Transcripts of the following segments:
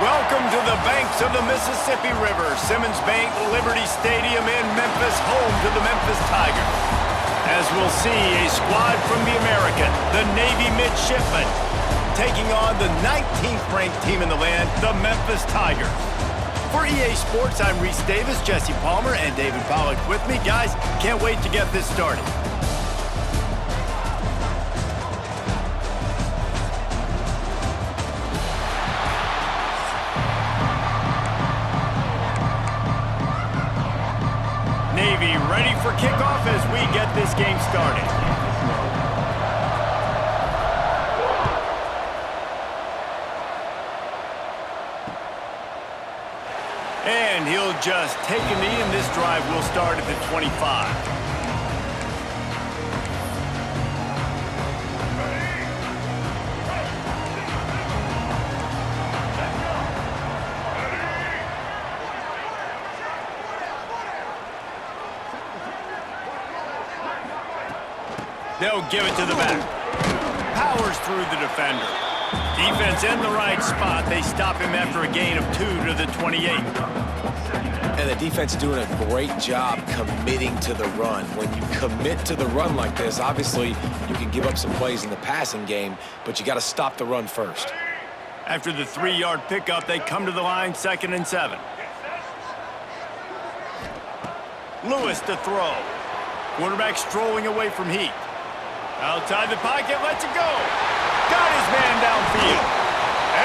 Welcome to the banks of the Mississippi River, Simmons Bank Liberty Stadium in Memphis, home to the Memphis Tigers. As we'll see, a squad from the American, the Navy Midshipmen, taking on the 19th ranked team in the land, the Memphis Tigers. For EA Sports, I'm Reese Davis, Jesse Palmer, and David Pollack with me. Guys, can't wait to get this started. Navy ready for kickoff as we get this game started. And he'll just take a knee, and this drive will start at the 25. They'll give it to the back. Powers through the defender. Defense in the right spot. They stop him after a gain of 2 to the 28. And the defense is doing a great job committing to the run. When you commit to the run like this, obviously you can give up some plays in the passing game, but you got to stop the run first. After the 3-yard pickup, they come to the line, 2nd and 7. Lewis to throw. Quarterback strolling away from Heat. Outside the pocket, lets it go. Got his man downfield.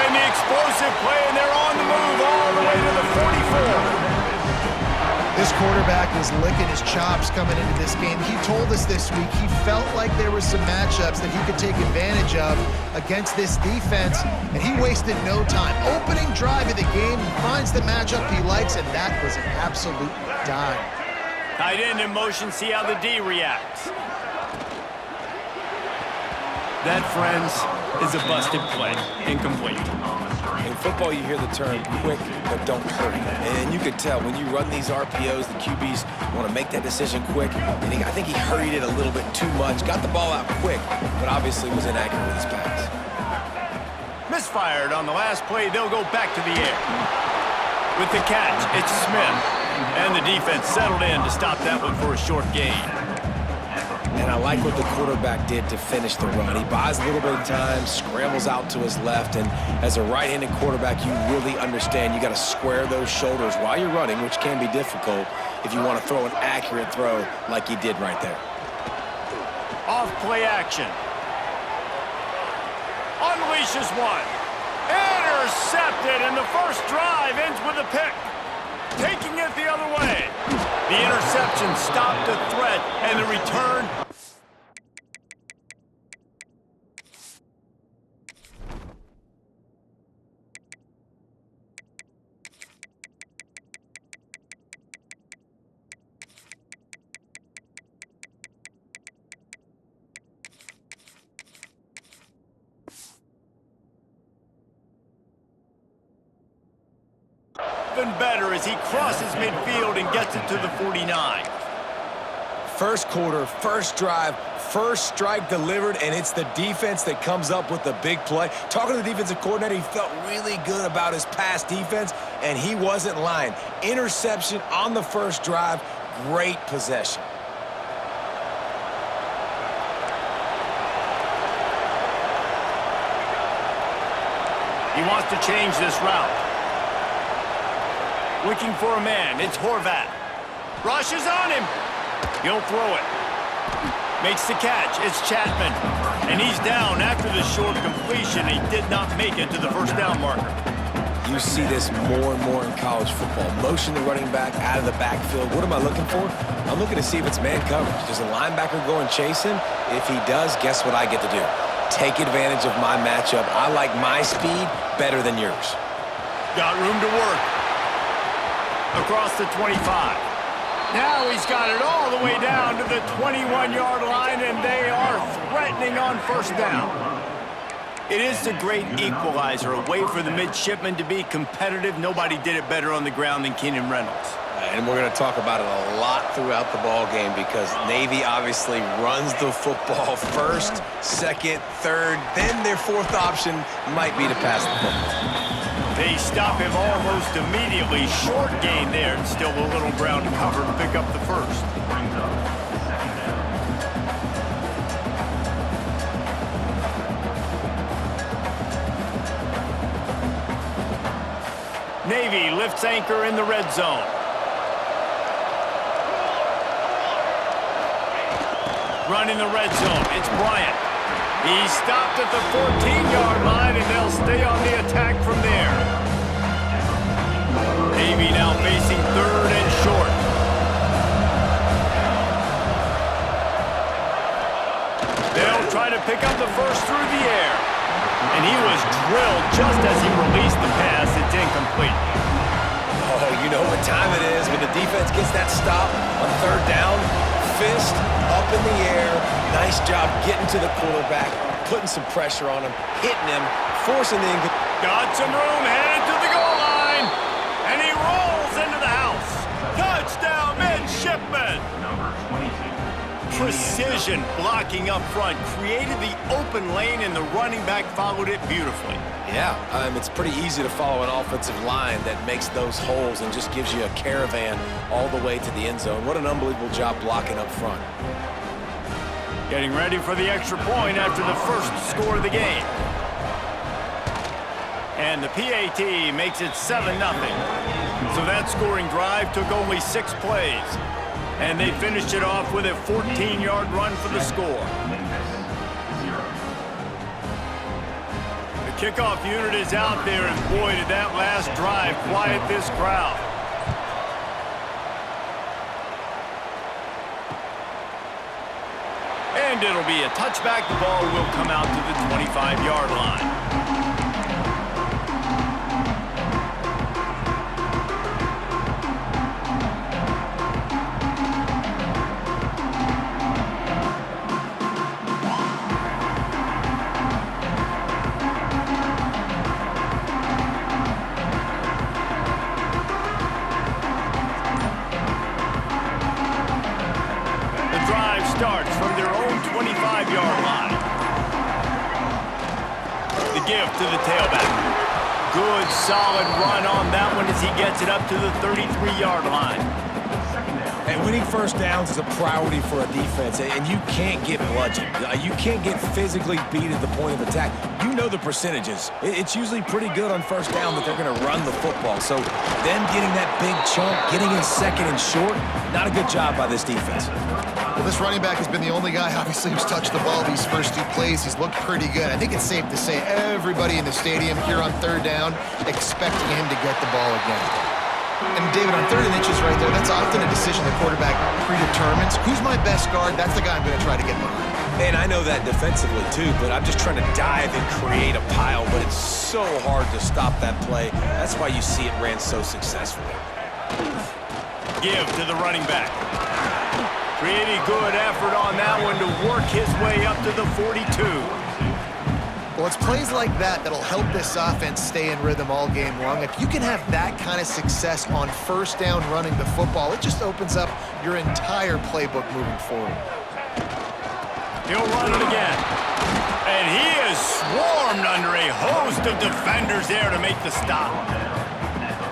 And the explosive play, and they're on the move all the way to the 44. This quarterback was licking his chops coming into this game. He told us this week he felt like there were some matchups that he could take advantage of against this defense, and he wasted no time. Opening drive of the game, he finds the matchup he likes, and that was an absolute dime. Tight end in motion, see how the D reacts. That, friends, is a busted play. Incomplete. In football, you hear the term quick, but don't hurry. And you could tell when you run these RPOs, the QBs want to make that decision quick. And I think he hurried it a little bit too much. Got the ball out quick, but obviously was inaccurate with his pass. Misfired on the last play. They'll go back to the air. With the catch, it's Smith. And the defense settled in to stop that one for a short gain. And I like what the quarterback did to finish the run. He buys a little bit of time, scrambles out to his left, and as a right-handed quarterback, you really understand you got to square those shoulders while you're running, which can be difficult if you want to throw an accurate throw like he did right there. Off play action. Unleashes one. Intercepted, and the first drive ends with a pick. Taking it the other way. The interception stopped the threat, and the return. Even better as he crosses midfield and gets it to the 49. First quarter, first drive, first strike delivered, and it's the defense that comes up with the big play. Talking to the defensive coordinator, he felt really good about his pass defense, and he wasn't lying. Interception on the first drive, great possession. He wants to change this route. Looking for a man, it's Horvath. Rushes on him. He'll throw it. Makes the catch, it's Chapman. And he's down after the short completion. He did not make it to the first down marker. You see this more and more in college football. Motion the running back out of the backfield. What am I looking for? I'm looking to see if it's man coverage. Does a linebacker go and chase him? If he does, guess what I get to do? Take advantage of my matchup. I like my speed better than yours. Got room to work. Across the 25. Now he's got it all the way down to the 21-yard line, and they are threatening on first down. It is a great equalizer, a way for the midshipmen to be competitive. Nobody did it better on the ground than Keenan Reynolds. And we're going to talk about it a lot throughout the ball game because Navy obviously runs the football first, second, third, then their fourth option might be to pass the football. They stop him almost immediately. Short gain there, and still a little ground to cover to pick up the first. Navy lifts anchor in the red zone. Running the red zone, it's Bryant. He stopped at the 14-yard line, and they'll stay on the attack from there. Navy now facing third and short. They'll try to pick up the first through the air. And he was drilled just as he released the pass. It's incomplete. Oh, you know what time it is when the defense gets that stop on third down. Fist up in the air. Nice job getting to the quarterback, putting some pressure on him, hitting him, forcing the Got some room, headed to the goal line. And he rolls into the house. Touchdown, Midshipman. Precision blocking up front created the open lane, and the running back followed it beautifully. Yeah, it's pretty easy to follow an offensive line that makes those holes and just gives you a caravan all the way to the end zone. What an unbelievable job blocking up front. Getting ready for the extra point after the first score of the game. And the PAT makes it 7-0. So that scoring drive took only 6 plays. And they finished it off with a 14-yard run for the score. The kickoff unit is out there, and boy, did that last drive quiet this crowd. And it'll be a touchback. The ball will come out to the 25-yard line. Starts from their own 25-yard line. The give to the tailback. Good, solid run on that one as he gets it up to the 33-yard line. And winning first downs is a priority for a defense, and you can't get bludgeoned. You can't get physically beat at the point of attack. You know the percentages. It's usually pretty good on first down that they're going to run the football. So them getting that big chunk, getting in second and short, not a good job by this defense. Well, this running back has been the only guy, obviously, who's touched the ball these first 2 plays. He's looked pretty good. I think it's safe to say everybody in the stadium here on third down expecting him to get the ball again. And David, on 3rd and inches right there, that's often a decision the quarterback predetermines. Who's my best guard? That's the guy I'm going to try to get behind. And I know that defensively, too, but I'm just trying to dive and create a pile, but it's so hard to stop that play. That's why you see it ran so successfully. Give to the running back. Pretty good effort on that one to work his way up to the 42. Well, it's plays like that that'll help this offense stay in rhythm all game long. If you can have that kind of success on first down running the football, it just opens up your entire playbook moving forward. He'll run it again. And he is swarmed under a host of defenders there to make the stop.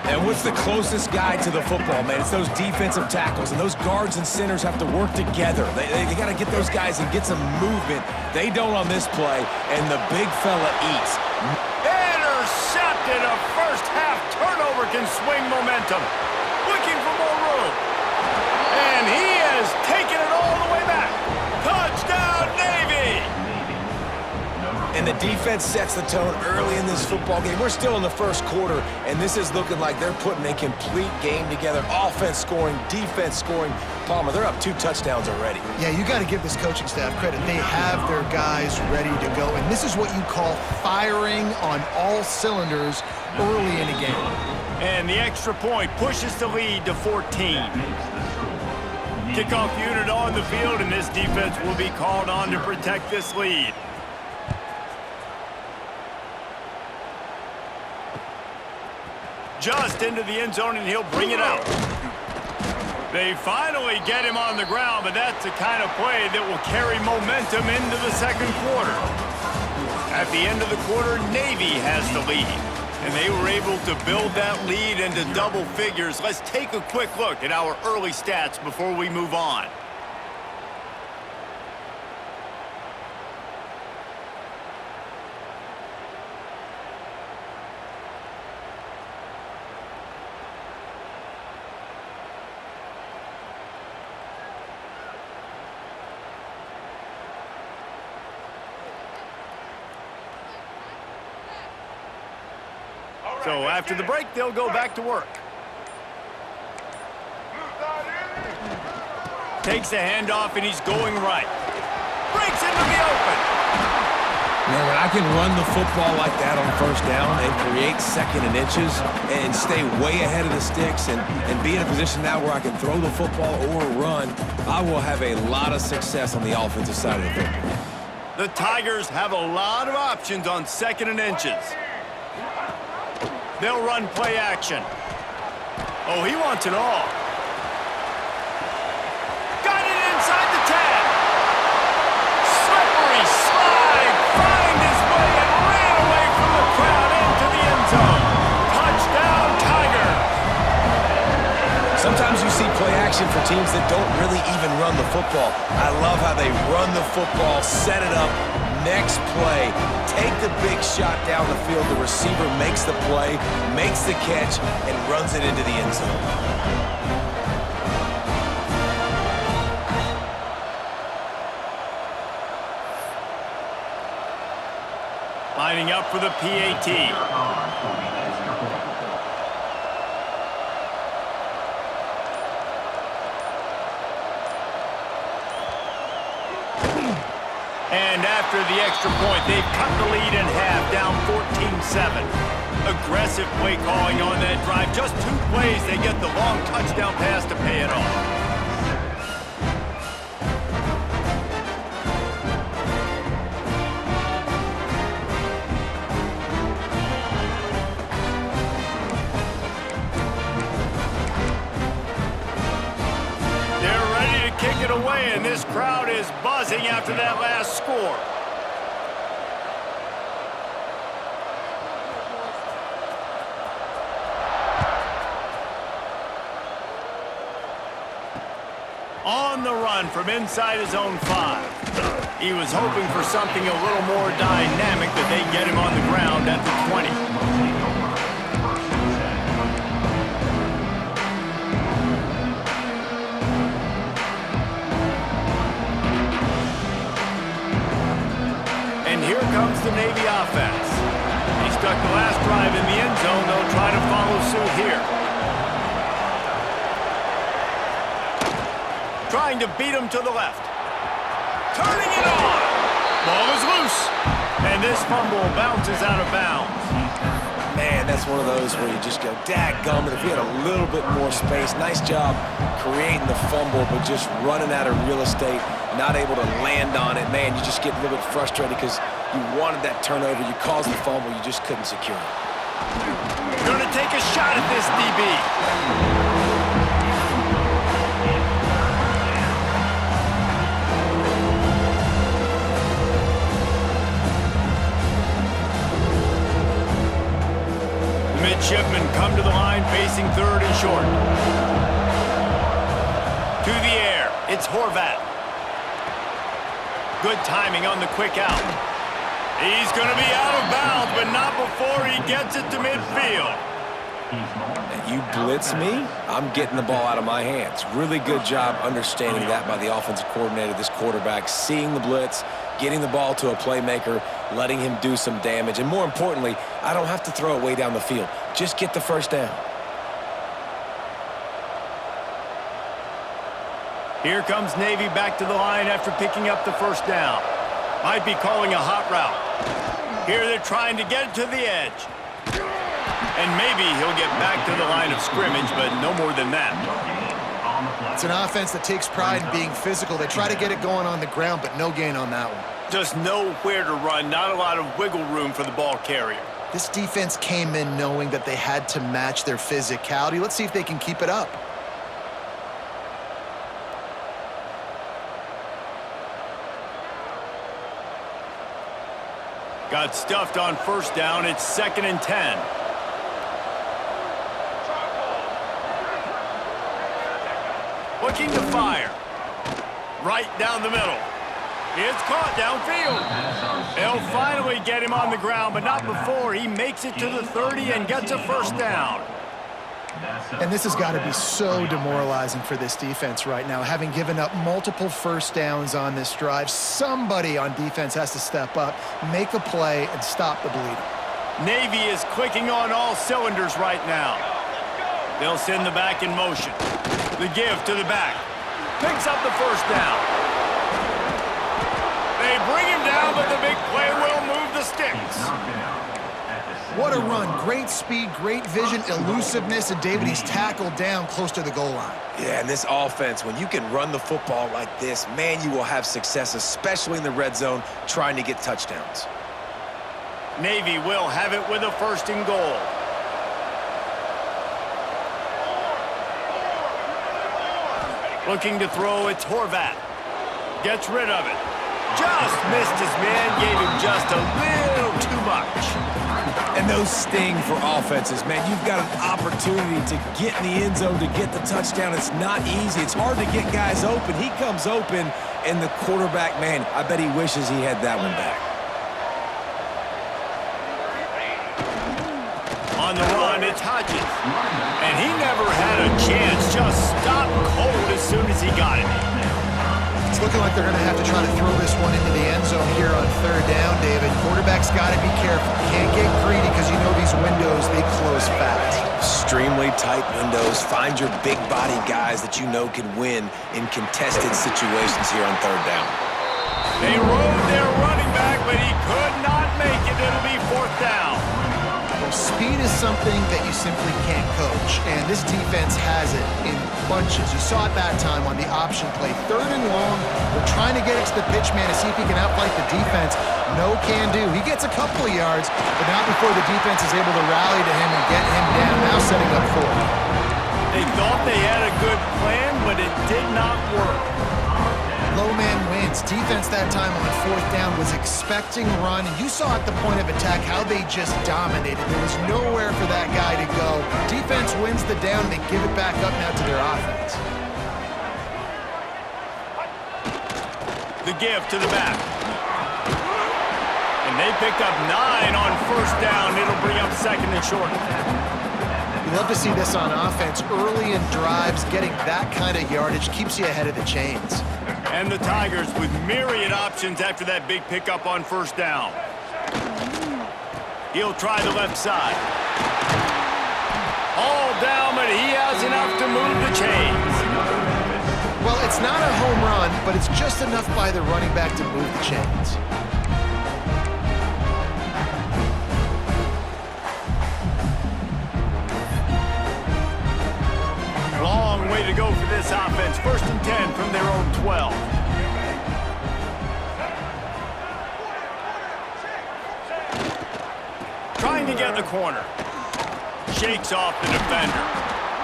And what's the closest guy to the football, man? It's those defensive tackles, and those guards and centers have to work together. They got to get those guys and get some movement. They don't on this play, and the big fella eats. Intercepted. A first-half turnover can swing momentum. Looking for more room. And he has taken it all the way back. Touchdown, Navy! And the defense sets the tone early in this football game. We're still in the first quarter, and this is looking like they're putting a complete game together. Offense scoring, defense scoring. Palmer, they're up 2 touchdowns already. Yeah, you got to give this coaching staff credit. They have their guys ready to go, and this is what you call firing on all cylinders early in a game. And the extra point pushes the lead to 14. Kickoff unit on the field, and this defense will be called on to protect this lead. Just into the end zone, and he'll bring it out. They finally get him on the ground, but that's the kind of play that will carry momentum into the second quarter. At the end of the quarter, Navy has the lead. And they were able to build that lead into double figures. Let's take a quick look at our early stats before we move on. So after the break, they'll go back to work. Takes the handoff, and he's going right. Breaks into the open. Man, when I can run the football like that on first down and create second and inches and stay way ahead of the sticks and be in a position now where I can throw the football or run, I will have a lot of success on the offensive side of the football. The Tigers have a lot of options on second and inches. They'll run play action. Oh, he wants it all. Got it inside the 10. Slippery slide. Find his way and ran away from the crowd into the end zone. Touchdown, Tiger. Sometimes you see play action for teams that don't really even run the football. I love how they run the football, set it up, next play, take the big shot down the field. The receiver makes the play, makes the catch, and runs it into the end zone. Lining up for the PAT. And after the extra point, they've cut the lead in half, down 14-7. Aggressive play calling on that drive. Just 2 plays, they get the long touchdown pass to pay it off. They're ready to kick it away, and this crowd is buzzing after that last score. On the run from inside his own 5. He was hoping for something a little more dynamic, that they get him on the ground at the 20. Here comes the Navy offense. He stuck the last drive in the end zone. They'll try to follow suit here. Trying to beat him to the left. Turning it on. Ball is loose. And this fumble bounces out of bounds. Man, that's one of those where you just go, dadgummit, if you had a little bit more space. Nice job creating the fumble, but just running out of real estate, not able to land on it. Man, you just get a little bit frustrated because you wanted that turnover. You caused the fumble. You just couldn't secure it. Gonna take a shot at this DB. Midshipmen come to the line facing third and short. To the air. It's Horvat. Good timing on the quick out. He's going to be out of bounds, but not before he gets it to midfield. You blitz me, I'm getting the ball out of my hands. Really good job understanding that by the offensive coordinator, this quarterback, seeing the blitz, getting the ball to a playmaker, letting him do some damage. And more importantly, I don't have to throw it way down the field. Just get the first down. Here comes Navy back to the line after picking up the first down. Might be calling a hot route. Here they're trying to get it to the edge. And maybe he'll get back to the line of scrimmage, but no more than that. It's an offense that takes pride in being physical. They try to get it going on the ground, but no gain on that one. Just nowhere to run, not a lot of wiggle room for the ball carrier. This defense came in knowing that they had to match their physicality. Let's see if they can keep it up. Got stuffed on first down. It's 2nd and 10. looking to fire. Right down the middle. It's caught downfield. They'll finally get him on the ground, but not before he makes it to the 30 and gets a first down. And this has got to be so demoralizing for this defense right now. Having given up multiple first downs on this drive, somebody on defense has to step up, make a play, and stop the bleeding. Navy is clicking on all cylinders right now. They'll send the back in motion. The give to the back. Picks up the first down. They bring him down, but the big play will move the sticks. What a run. Great speed, great vision, elusiveness, and David, he's tackled down close to the goal line. Yeah, and this offense, when you can run the football like this, man, you will have success, especially in the red zone, trying to get touchdowns. Navy will have it with a first and goal. Looking to throw, it's Horvat. Gets rid of it. Just missed his man, gave him just a little too much. And those sting for offenses, man. You've got an opportunity to get in the end zone, to get the touchdown. It's not easy. It's hard to get guys open. He comes open, and the quarterback, man, I bet he wishes he had that one back. On the run, it's Hodges. And he never had a chance. Just stopped cold as soon as he got it. It's looking like they're going to have to try to throw this one into the end zone here on third down, David. Quarterback's got to be careful. Can't get greedy because you know these windows, they close fast. Extremely tight windows. Find your big body guys that you know can win in contested situations here on third down. They rode their running back, but he could not make it. It'll be fourth down. Well, speed is something that you simply can't coach, and this defense has it in bunches. You saw it that time on the option play. Third and long, they're trying to get it to the pitch man to see if he can outflank the defense. No can do. He gets a couple of yards, but not before the defense is able to rally to him and get him down. Now setting up fourth. They thought they had a good plan, but it did not work. Low man wins. Defense that time on fourth down was expecting run, and you saw at the point of attack how they just dominated. There was nowhere for that guy to go. Defense wins the down. They give it back up now to their offense. The give to the back. And they picked up 9 on first down. It'll bring up second and short. You love to see this on offense. Early in drives, getting that kind of yardage keeps you ahead of the chains. And the Tigers with myriad options after that big pickup on first down. He'll try the left side. All down, but he has enough to move the chains. Well, it's not a home run, but it's just enough by the running back to move the chains. Long way to go for this offense. First and 10 from their own 12. Trying to get the corner. Shakes off the defender.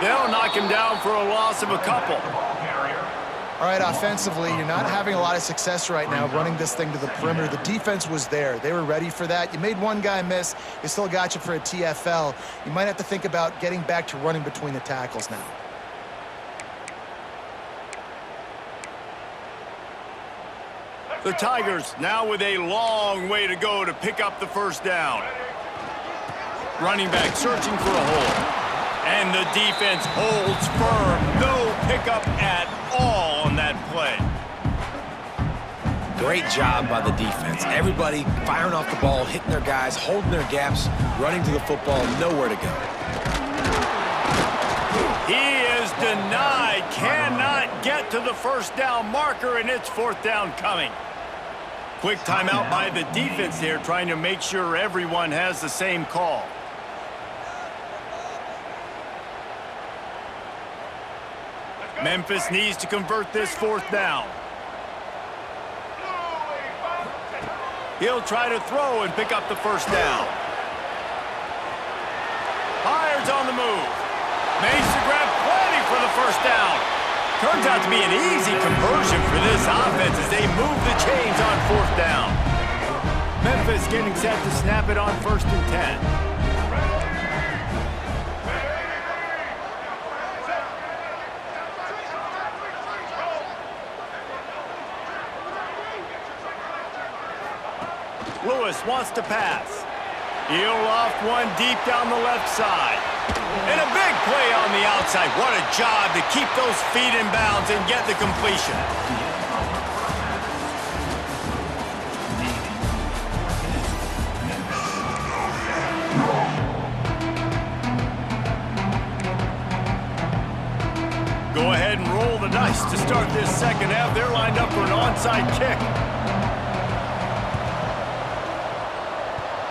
They'll knock him down for a loss of a couple. All right, offensively, you're not having a lot of success right now running this thing to the perimeter. The defense was there. They were ready for that. You made one guy miss. They still got you for a TFL. You might have to think about getting back to running between the tackles now. The Tigers now with a long way to go to pick up the first down. Running back searching for a hole. And the defense holds firm. No pickup at all on that play. Great job by the defense. Everybody firing off the ball, hitting their guys, holding their gaps, running to the football, nowhere to go. He is denied. Cannot get to the first down marker, and it's fourth down coming. Quick timeout by the defense there, trying to make sure everyone has the same call. Memphis needs to convert this fourth down. He'll try to throw and pick up the first down. Hires on the move. Makes the grab plenty for the first down. Turns out to be an easy conversion for this offense as they move the chains on fourth down. Memphis getting set to snap it on first and 10. Lewis wants to pass. He'll loft one deep down the left side. And a big play on the outside. What a job to keep those feet in bounds and get the completion. Go ahead and roll the dice to start this second half. They're lined up for an onside kick.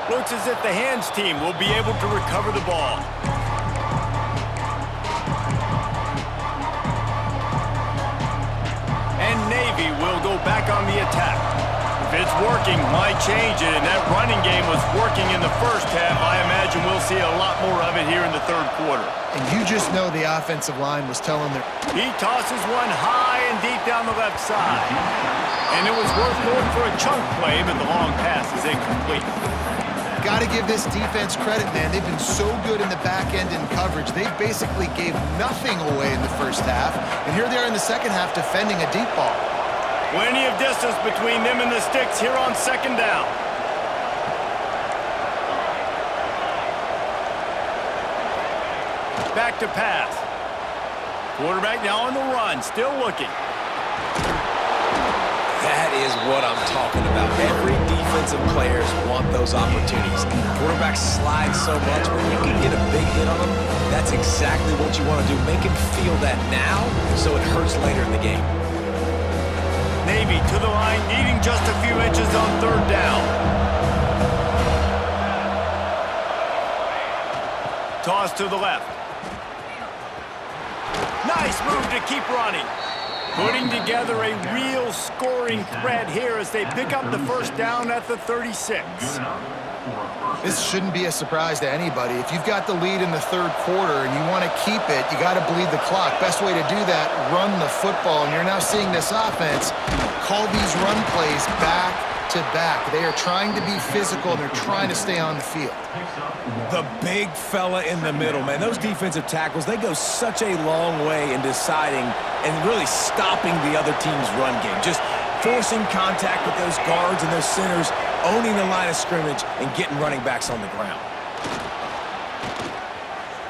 Looks as if the hands team will be able to recover the ball. And Navy will go back on the attack. If it's working, might change it, and that running game was working in the first half. I imagine we'll see a lot more of it here in the third quarter. And you just know the offensive line was telling them. He tosses one high and deep down the left side. And it was worth going for a chunk play, but the long pass is incomplete. Got to give this defense credit, man. They've been so good in the back end in coverage. They basically gave nothing away in the first half. And here they are in the second half defending a deep ball. Plenty of distance between them and the sticks here on second down. Back to pass. Quarterback now on the run, still looking. That is what I'm talking about. Every defensive players want those opportunities. Quarterbacks slide so much. When you can get a big hit on them, that's exactly what you want to do. Make him feel that now so it hurts later in the game. Navy to the line, needing just a few inches on third down. Toss to the left. Nice move to keep running. Putting together a real scoring threat here as they pick up the first down at the 36. This shouldn't be a surprise to anybody. If you've got the lead in the third quarter and you want to keep it, you got to bleed the clock. Best way to do that, run the football. And you're now seeing this offense call these run plays back to back. They are trying to be physical, and they're trying to stay on the field. The big fella in the middle, man. Those defensive tackles, they go such a long way in deciding and really stopping the other team's run game. Just forcing contact with those guards and those centers, owning the line of scrimmage, and getting running backs on the ground.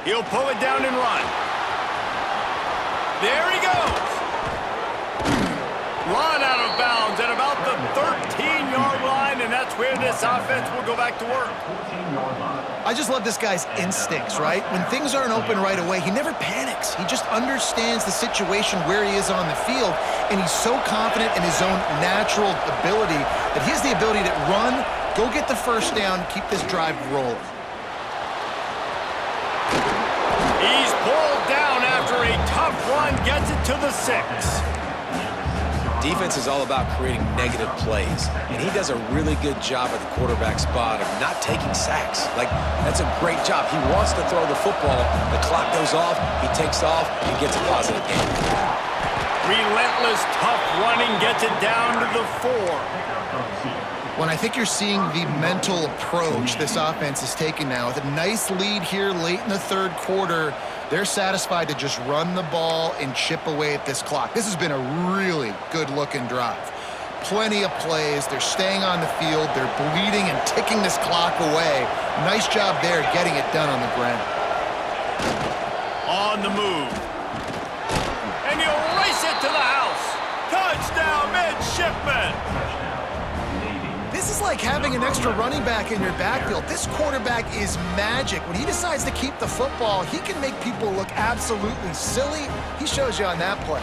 He'll pull it down and run. There he goes. Run out of bounds at about the 13-yard line, and that's where this offense will go back to work. I just love this guy's instincts, right? When things aren't open right away, he never panics. He just understands the situation where he is on the field, and he's so confident in his own natural ability that he has the ability to run, go get the first down, keep this drive rolling. He's pulled down after a tough run, gets it to the 6. Defense is all about creating negative plays, and he does a really good job at the quarterback spot of not taking sacks. Like, that's a great job. He wants to throw the football. The clock goes off, he takes off, and gets a positive game. Relentless, tough running gets it down to the 4. When I think you're seeing the mental approach this offense is taking now, with a nice lead here late in the third quarter, they're satisfied to just run the ball and chip away at this clock. This has been a really good-looking drive. Plenty of plays. They're staying on the field. They're bleeding and ticking this clock away. Nice job there getting it done on the ground. On the move. And he'll race it to the house. Touchdown, midshipman. This is like having an extra running back in your backfield. This quarterback is magic. When he decides to keep the football, he can make people look absolutely silly. He shows you on that play.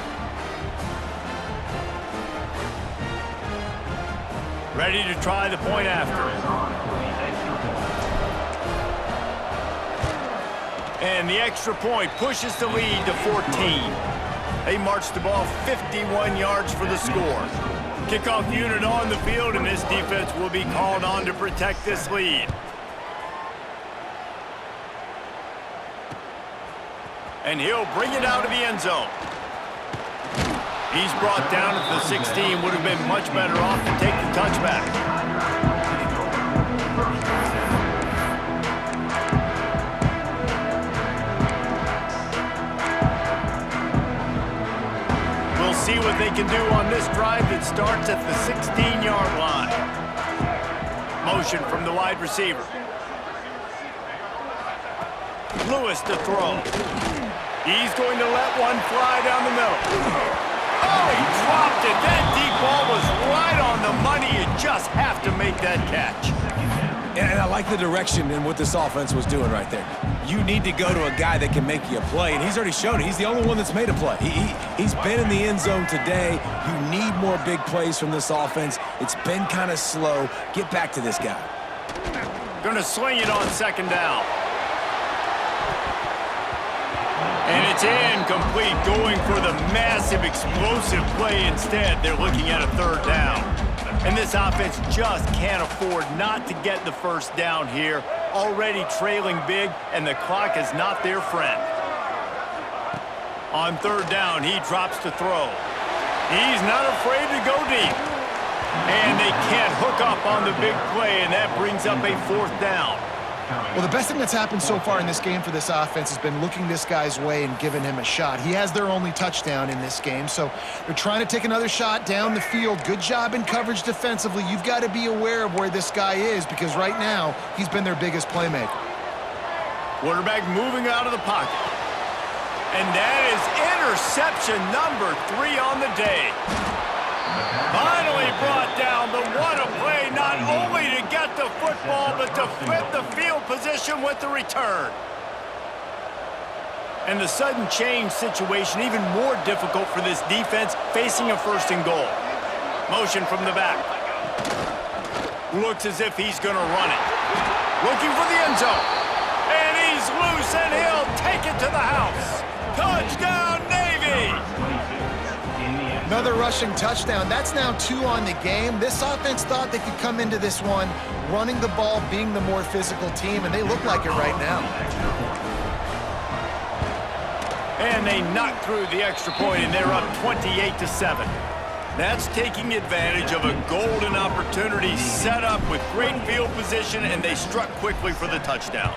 Ready to try the point after. And the extra point pushes the lead to 14. They march the ball 51 yards for the score. Kickoff unit on the field, and this defense will be called on to protect this lead. And he'll bring it out of the end zone. He's brought down at the 16. Would have been much better off to take the touchback. See what they can do on this drive that starts at the 16-yard line. Motion from the wide receiver. Lewis to throw. He's going to let one fly down the middle. Oh, he dropped it. That deep ball was right on the money. You just have to make that catch. And I like the direction and what this offense was doing right there. You need to go to a guy that can make you a play, and he's already shown it. He's the only one that's made a play. He's been in the end zone today. You need more big plays from this offense. It's been kind of slow. Get back to this guy. Going to swing it on second down. And it's incomplete, going for the massive, explosive play instead. They're looking at a third down. And this offense just can't afford not to get the first down here. Already trailing big, and the clock is not their friend. On third down, he drops to throw. He's not afraid to go deep. And they can't hook up on the big play, and that brings up a fourth down. Well, the best thing that's happened so far in this game for this offense has been looking this guy's way and giving him a shot. He has their only touchdown in this game, so they're trying to take another shot down the field. Good job in coverage defensively. You've got to be aware of where this guy is because right now he's been their biggest playmaker. Quarterback moving out of the pocket. And that is interception number 3 on the day. Finally brought down, the what a play, not only to get the football, but to flip the field position with the return. And the sudden change situation even more difficult for this defense facing a first and goal. Motion from the back. Looks as if he's going to run it. Looking for the end zone. And he's loose, and he'll take it to the house. Touchdown, Navy! Another rushing touchdown. That's now 2 on the game. This offense thought they could come into this one running the ball, being the more physical team, and they look like it right now. And they knock through the extra point, and they're up 28-7. That's taking advantage of a golden opportunity set up with great field position, and they struck quickly for the touchdown.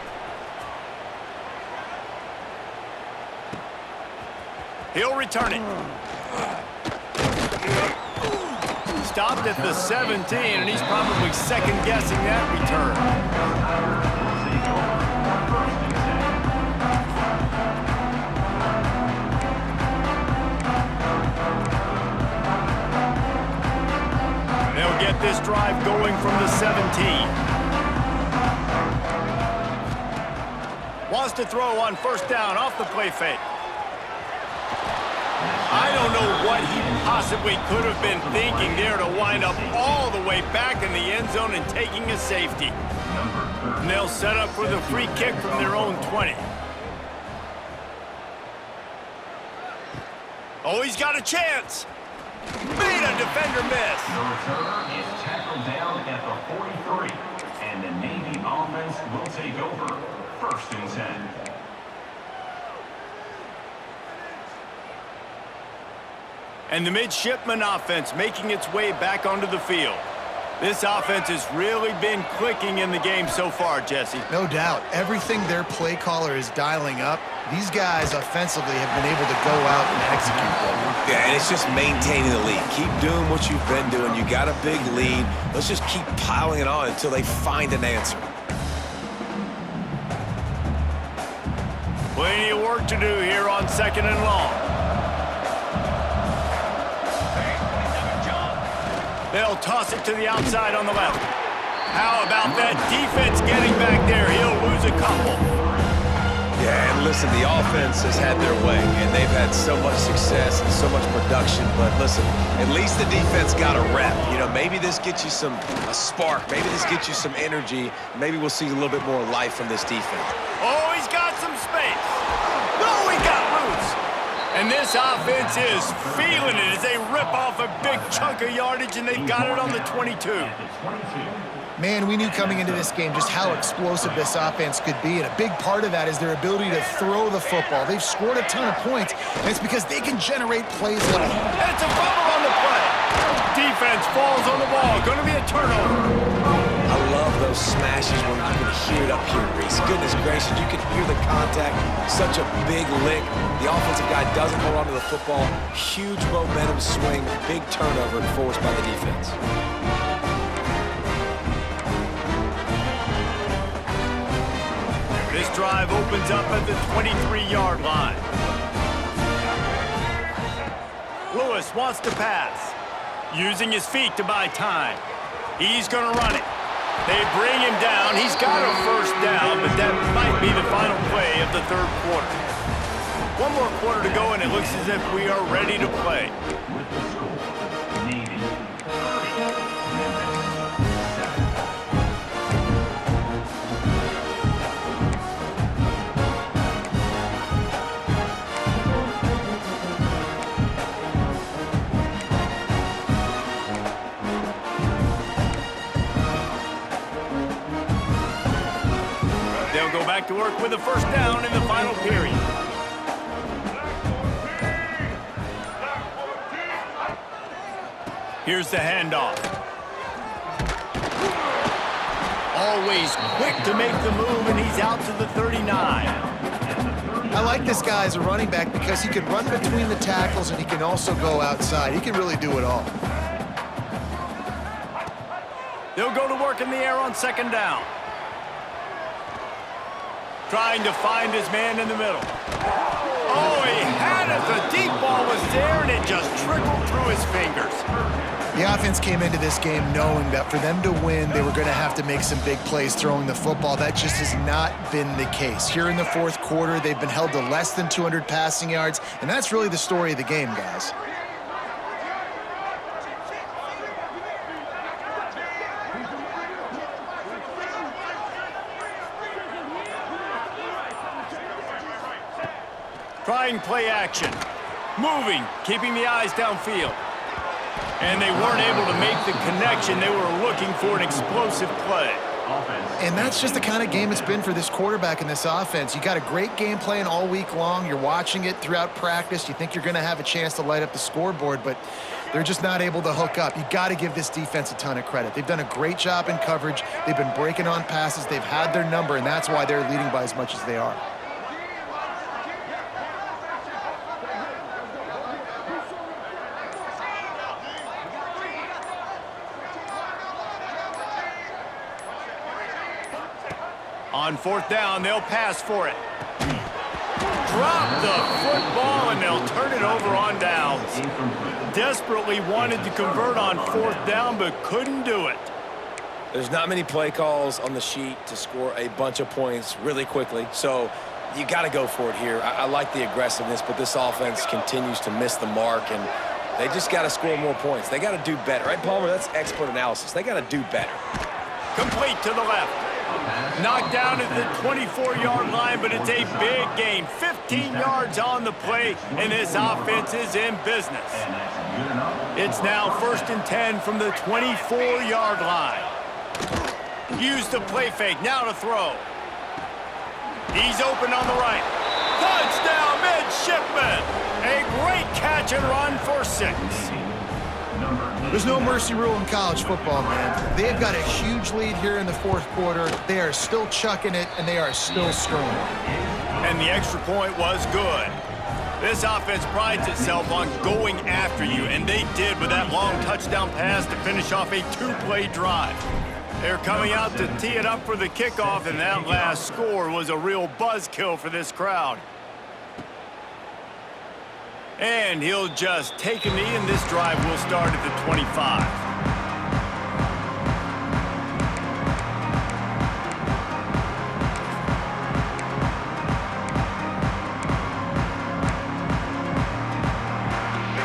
He'll return it. Stopped at the 17, and he's probably second-guessing that return. They'll get this drive going from the 17. Wants to throw on first down off the play fake. I don't know what he possibly could have been thinking there to wind up all the way back in the end zone and taking a safety. And they'll set up for the free kick from their own 20. Oh, he's got a chance. Made a defender miss. The return is tackled down at the 43, and the Navy offense will take over. 1st and 10. And the midshipman offense making its way back onto the field. This offense has really been clicking in the game so far, Jesse. No doubt. Everything their play caller is dialing up, these guys offensively have been able to go out and execute them. Yeah, and it's just maintaining the lead. Keep doing what you've been doing. You got a big lead. Let's just keep piling it on until they find an answer. Plenty of work to do here on 2nd and long. They'll toss it to the outside on the left. How about that defense getting back there? He'll lose a couple. Yeah, and listen, the offense has had their way, and they've had so much success and so much production. But listen, at least the defense got a rep. You know, maybe this gets you a spark. Maybe this gets you some energy. Maybe we'll see a little bit more life from this defense. Oh, he's got some space. No, he got loose. And this offense is feeling it as they rip off a big chunk of yardage, and they've got it on the 22. Man, we knew coming into this game just how explosive this offense could be, and a big part of that is their ability to throw the football. They've scored a ton of points, and it's because they can generate plays like that. And it's a fumble on the play. Defense falls on the ball. Going to be a turnover. I love those smashes when you can hear it up here, Reese. Goodness gracious, you can hear the contact. Such a big lick. The offensive guy doesn't hold on to the football. Huge momentum swing, big turnover forced by the defense. drive opens up at the 23-yard line. Lewis wants to pass, using his feet to buy time. He's going to run it. They bring him down. He's got a first down, but that might be the final play of the third quarter. One more quarter to go, and it looks as if we are ready to play. With the score, Navy 30, They'll go back to work with a first down in the final period. Here's the handoff. Always quick to make the move, and he's out to the 39. I like this guy as a running back because he can run between the tackles and he can also go outside. He can really do it all. They'll go to work in the air on second down. Trying to find his man in the middle. Oh, he had it. The deep ball was there, and it just trickled through his fingers. The offense came into this game knowing that for them to win, they were going to have to make some big plays throwing the football. That just has not been the case. Here in the fourth quarter, they've been held to less than 200 passing yards, and that's really the story of the game, guys. Trying play action. Moving, keeping the eyes downfield. And they weren't able to make the connection. They were looking for an explosive play. And that's just the kind of game it's been for this quarterback and this offense. You got a great game plan all week long. You're watching it throughout practice. You think you're going to have a chance to light up the scoreboard, but they're just not able to hook up. You got to give this defense a ton of credit. They've done a great job in coverage. They've been breaking on passes. They've had their number, and that's why they're leading by as much as they are. On fourth down, they'll pass for it. Drop the football, and they'll turn it over on downs. Desperately wanted to convert on fourth down, but couldn't do it. There's not many play calls on the sheet to score a bunch of points really quickly, so you got to go for it here. I like the aggressiveness, but this offense continues to miss the mark, and they just got to score more points. They got to do better. Right, Palmer? That's expert analysis. They got to do better. Complete to the left. Knocked down at the 24-yard line, but it's a big gain. 15 yards on the play, and this offense is in business. It's now 1st and 10 from the 24-yard line. Use the play fake, now to throw. He's open on the right. Touchdown, midshipman! A great catch and run for 6. There's no mercy rule in college football, man. They've got a huge lead here in the fourth quarter. They are still chucking it, and they are still scoring. And the extra point was good. This offense prides itself on going after you, and they did with that long touchdown pass to finish off a 2-play drive. They're coming out to tee it up for the kickoff, and that last score was a real buzzkill for this crowd. And he'll just take a knee, and this drive will start at the 25.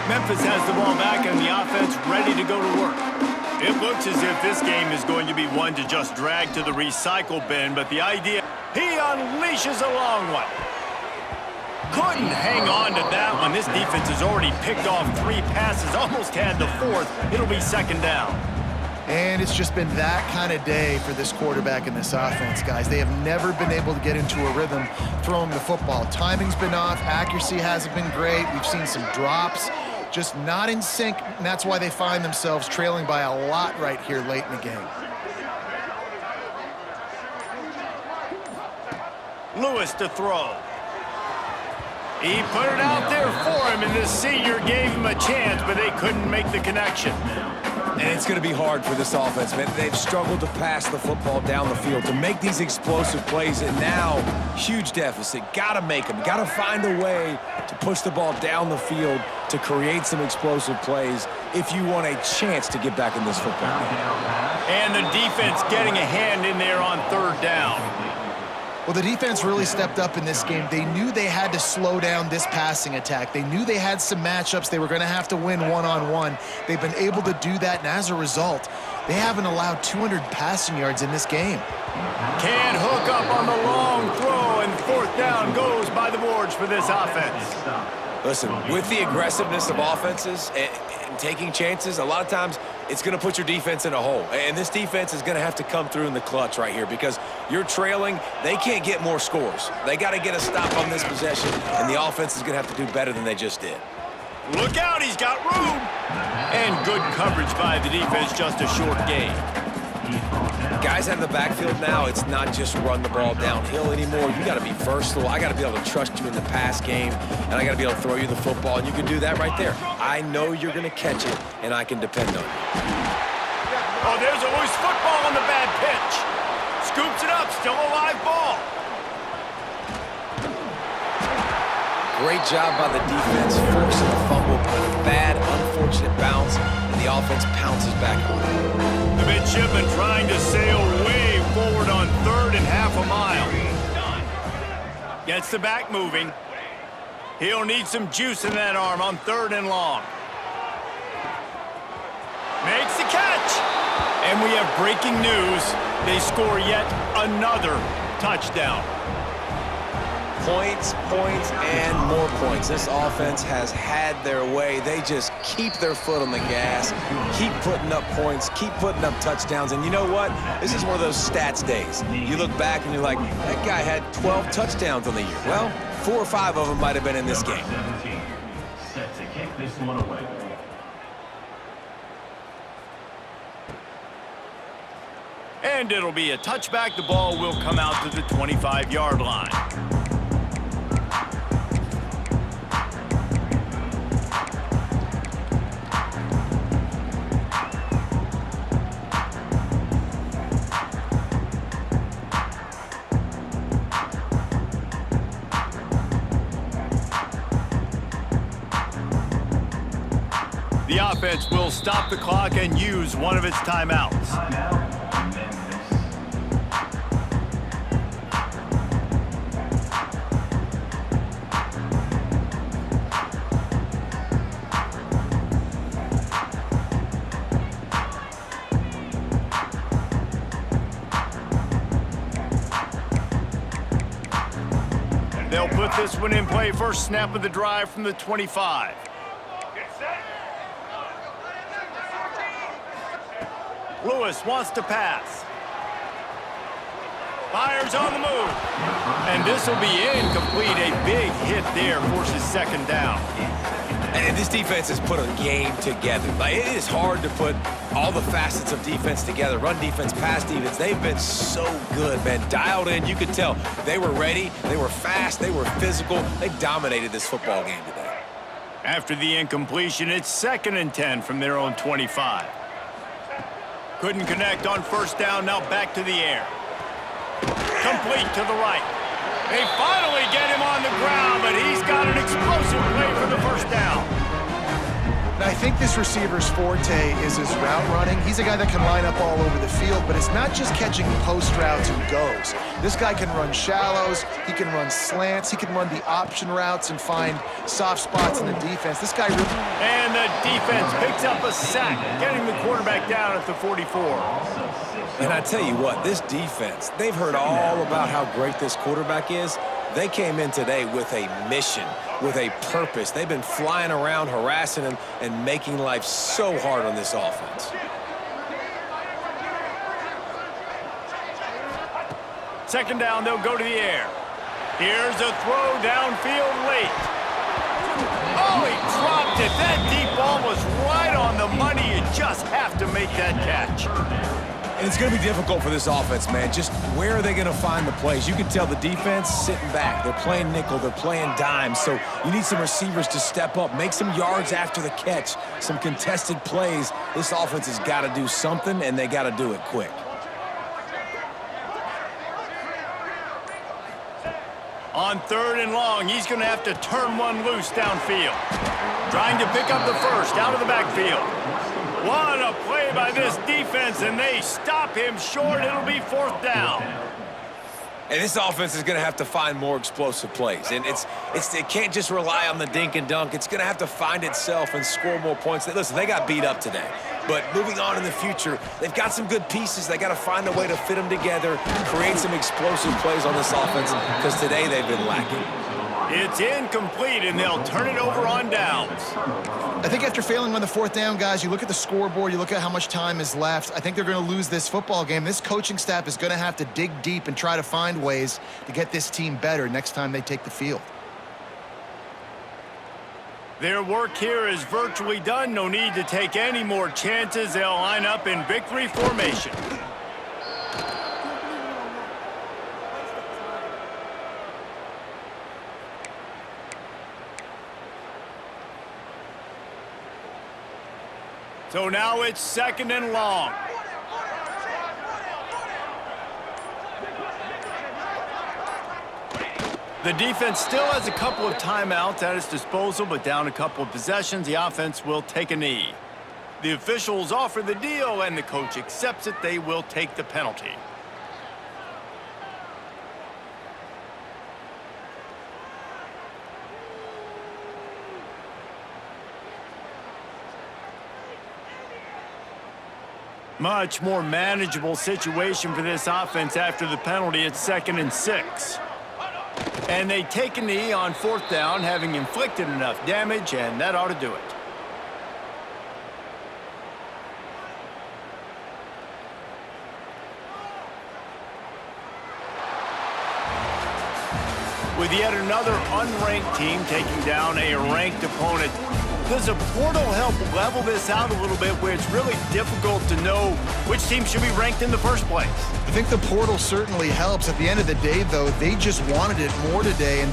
Memphis has the ball back, and the offense ready to go to work. It looks as if this game is going to be one to just drag to the recycle bin, but the idea, he unleashes a long one. Couldn't hang on to that one. This defense has already picked off 3 passes, almost had the 4th. It'll be second down. And it's just been that kind of day for this quarterback and this offense, guys. They have never been able to get into a rhythm throwing the football. Timing's been off. Accuracy hasn't been great. We've seen some drops, just not in sync, and that's why they find themselves trailing by a lot right here late in the game. Lewis to throw. He put it out there for him, and the senior gave him a chance, but they couldn't make the connection. And it's going to be hard for this offense, man. They've struggled to pass the football down the field, to make these explosive plays, and now, huge deficit. Got to make them. Got to find a way to push the ball down the field to create some explosive plays if you want a chance to get back in this football game. And the defense getting a hand in there on third down. Well, the defense really stepped up in this game. They knew they had to slow down this passing attack. They knew they had some matchups they were going to have to win one-on-one. They've been able to do that, and as a result, they haven't allowed 200 passing yards in this game. Can't hook up on the long throw, and fourth down goes by the boards for this offense. Listen, with the aggressiveness of offenses and taking chances, a lot of times it's going to put your defense in a hole. And this defense is going to have to come through in the clutch right here because you're trailing. They can't get more scores. They got to get a stop on this possession, and the offense is going to have to do better than they just did. Look out, he's got room. And good coverage by the defense, just a short gain. Guys out of the backfield now, it's not just run the ball downhill anymore. You got to be versatile. I got to be able to trust you in the pass game, and I got to be able to throw you the football, and you can do that right there. I know you're going to catch it, and I can depend on you. Oh, there's always football on the bad pitch. Scoops it up, still a live ball. Great job by the defense, forcing the fumble, but a bad, unfortunate bounce, and the offense pounces back on it. The midshipman trying to sail way forward on third and half a mile. Gets the back moving. He'll need some juice in that arm on third and long. Makes the catch. And we have breaking news. They score yet another touchdown. Points, points, and more points. This offense has had their way. They just keep their foot on the gas, keep putting up points, keep putting up touchdowns. And you know what? This is one of those stats days. You look back and you're like, that guy had 12 touchdowns on the year. Well, 4 or 5 of them might have been in this game. Set to kick this one away. And it'll be a touchback. The ball will come out to the 25-yard line. The offense will stop the clock and use one of its timeouts. Timeout, Memphis. They'll put this one in play. First snap of the drive from the 25. Lewis wants to pass. Fires on the move. And this will be incomplete. A big hit there forces second down. And this defense has put a game together. Like, it is hard to put all the facets of defense together. Run defense, pass defense. They've been so good, man. Dialed in. You could tell they were ready. They were fast. They were physical. They dominated this football game today. After the incompletion, it's 2nd and 10 from their own 25. Couldn't connect on first down. Now back to the air. Complete to the right. They finally get him on the ground, but he's got an explosive play for the first down. And I think this receiver's forte is his route running. He's a guy that can line up all over the field, but it's not just catching post routes and goes. This guy can run shallows, he can run slants, he can run the option routes and find soft spots in the defense. This guy really... And the defense picks up a sack, getting the quarterback down at the 44. And I tell you what, this defense, they've heard all about how great this quarterback is. They came in today with a mission, with a purpose. They've been flying around, harassing him, and making life so hard on this offense. Second down, they'll go to the air. Here's a throw downfield late. Oh, he dropped it. That deep ball was right on the money. You just have to make that catch. And it's going to be difficult for this offense, man. Just where are they going to find the plays? You can tell the defense sitting back. They're playing nickel. They're playing dime. So you need some receivers to step up, make some yards after the catch, some contested plays. This offense has got to do something, and they got to do it quick. On 3rd and long, he's going to have to turn one loose downfield. Trying to pick up the first out of the backfield. What a play by this defense, and they stop him short. It'll be 4th down. And this offense is going to have to find more explosive plays. And it can't just rely on the dink and dunk. It's going to have to find itself and score more points. Listen, they got beat up today. But moving on in the future, they've got some good pieces. They got to find a way to fit them together, create some explosive plays on this offense, because today they've been lacking. It's incomplete, and they'll turn it over on downs. I think after failing on the 4th down, guys, you look at the scoreboard, you look at how much time is left. I think they're going to lose this football game. This coaching staff is going to have to dig deep and try to find ways to get this team better next time they take the field. Their work here is virtually done. No need to take any more chances. They'll line up in victory formation. So now it's 2nd and long. The defense still has a couple of timeouts at its disposal, but down a couple of possessions, the offense will take a knee. The officials offer the deal, and the coach accepts it. They will take the penalty. Much more manageable situation for this offense after the penalty. It's 2nd and 6. And they take a knee on 4th down, having inflicted enough damage, and that ought to do it. With yet another unranked team taking down a ranked opponent, does a portal help level this out a little bit where it's really difficult to know which team should be ranked in the first place? I think the portal certainly helps. At the end of the day, though, they just wanted it more today, and